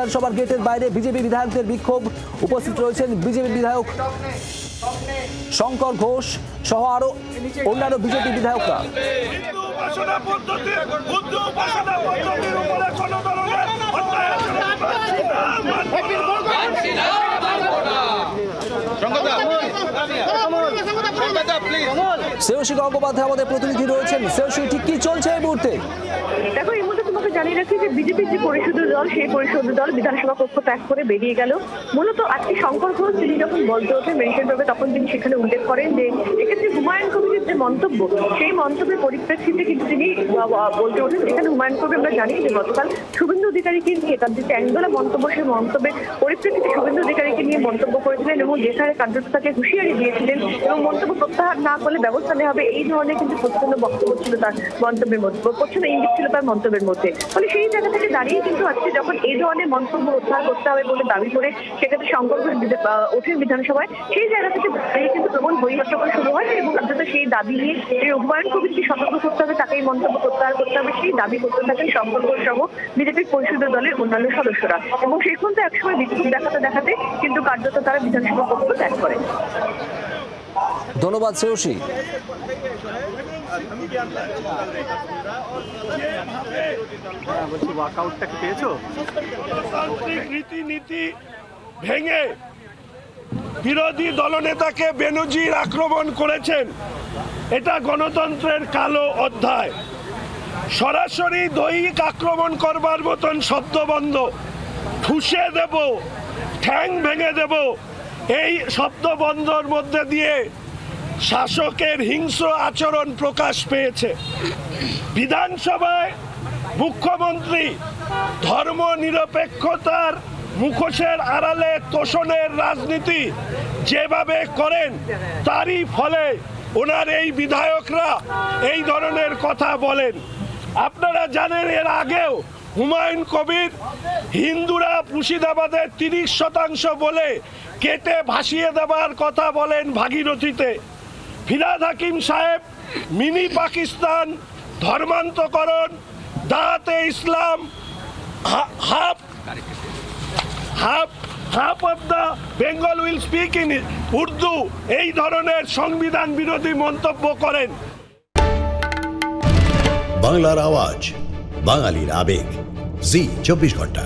বিধানসভার গেটের বাইরে বিজেপি বিধায়কদের বিক্ষোভ। উপস্থিত রয়েছেন বিজেপি বিধায়ক শঙ্কর ঘোষ সহ আরো অন্যান্য বিজেপি বিধায়করা। শ্রেয়সী গঙ্গোপাধ্যায় আমাদের প্রতিনিধি রয়েছেন। শ্রেয়সী, ঠিক কি চলছে এই মুহূর্তে? দেখো, এই মুহূর্তে তোমাকে জানিয়ে রাখি যে বিজেপির যে পরিষদীয় দল, সেই পরিষদীয় দল বিধানসভা কক্ষ ত্যাগ করে বেরিয়ে গেল। মূলত আজকে শঙ্কর ঘোষ তিনি যখন বলতে ওঠে মেনশন করবে, তখন তিনি সেখানে উল্লেখ করেন যে এক্ষেত্রে হুমায়ুন কবিরের যে মন্তব্য, সেই মন্তব্যের পরিপ্রেক্ষিতে কিন্তু তিনি বলতে ওঠেন। এখানে হুমায়ুন কবির আমরা জানি যে গতকাল শুভেন্দু অধিকারীকে নিয়ে তার যে একদলা মন্তব্য, সেই মন্তব্যের পরিপ্রেক্ষিতে শুভেন্দু অধিকারীকে নিয়ে মন্তব্য করেছিলেন এবং যেখানে কার্যত তাকে হুঁশিয়ারি দিয়েছিলেন এবং মন্তব্য প্রত্যাহার না করলে ব্যবস্থা নেওয়া হবে, এই ধরনের কিন্তু প্রচ্ছন্ন বক্তব্য ছিল তার মন্তব্যের মধ্যে, প্রচ্ছন্ন ইঙ্গিত ছিল তার মন্তব্যের মধ্যে। ফলে সেই জায়গা থেকে দাঁড়িয়ে কিন্তু আজকে যখন এই ধরনের মন্তব্য উদ্ধার করতে হবে বলে দাবি করে সেক্ষেত্রে শঙ্কর ঘোষ ওঠেন বিধানসভায়, সেই জায়গা থেকে দাঁড়িয়ে কিন্তু প্রবল বহিঃপ্রচার শুরু হয় এবং অন্তত সেই দাবি নিয়ে হুমায়ুন কবিরকে সতর্ক করতে হবে, তাকে এই মন্তব্য প্রত্যাহার করতে হবে, সেই দাবি করতে থাকেন শঙ্কর ঘোষ সহ বিজেপির পরিষদীয় দলের অন্যান্য সদস্যরা। এবং সেই পর্যন্ত একসময় বিক্ষোভ দেখাতে কিন্তু কার্যত তারা বিধানসভা কক্ষ ত্যাগ করে। ধন্যবাদ শ্রেয়সী। রীতিনীতি ভেঙে বিরোধী দলনেতাকে বেনজির আক্রমণ করেছেন, এটা গণতন্ত্রের কালো অধ্যায়। সরাসরি দৈহিক আক্রমণ করবার মতন শব্দবন্ধ, ঠুসে দেব, ঠ্যাং ভেঙে দেব, এই শব্দবন্ধর মধ্যে দিয়ে শাসকের হিংস্র আচরণ প্রকাশ পেয়েছে। বিধানসভায় মুখ্যমন্ত্রী ধর্মনিরপেক্ষতার মুখোশের আড়ালে তোষণের রাজনীতি যেভাবে করেন, তারই ফলে ওনার এই বিধায়করা এই ধরনের কথা বলেন। আপনারা জানেন এর আগেও হুমায়ুন কবির হিন্দুরা মুর্শিদাবাদের 30% বলে কেটে ভাসিয়ে দেওয়ার কথা বলেন ভাগীরথীতে। ফিরহাদ হাকিম সাহেব মিনি পাকিস্তান, ধর্মান্তকরণ, দাওয়াতে ইসলাম, half of the Bengal will speak in Urdu, এই ধরনের সংবিধান বিরোধী মন্তব্য করেন। বাংলার আওয়াজ, বাঙালির আবেগ, জি 24 ঘন্টা।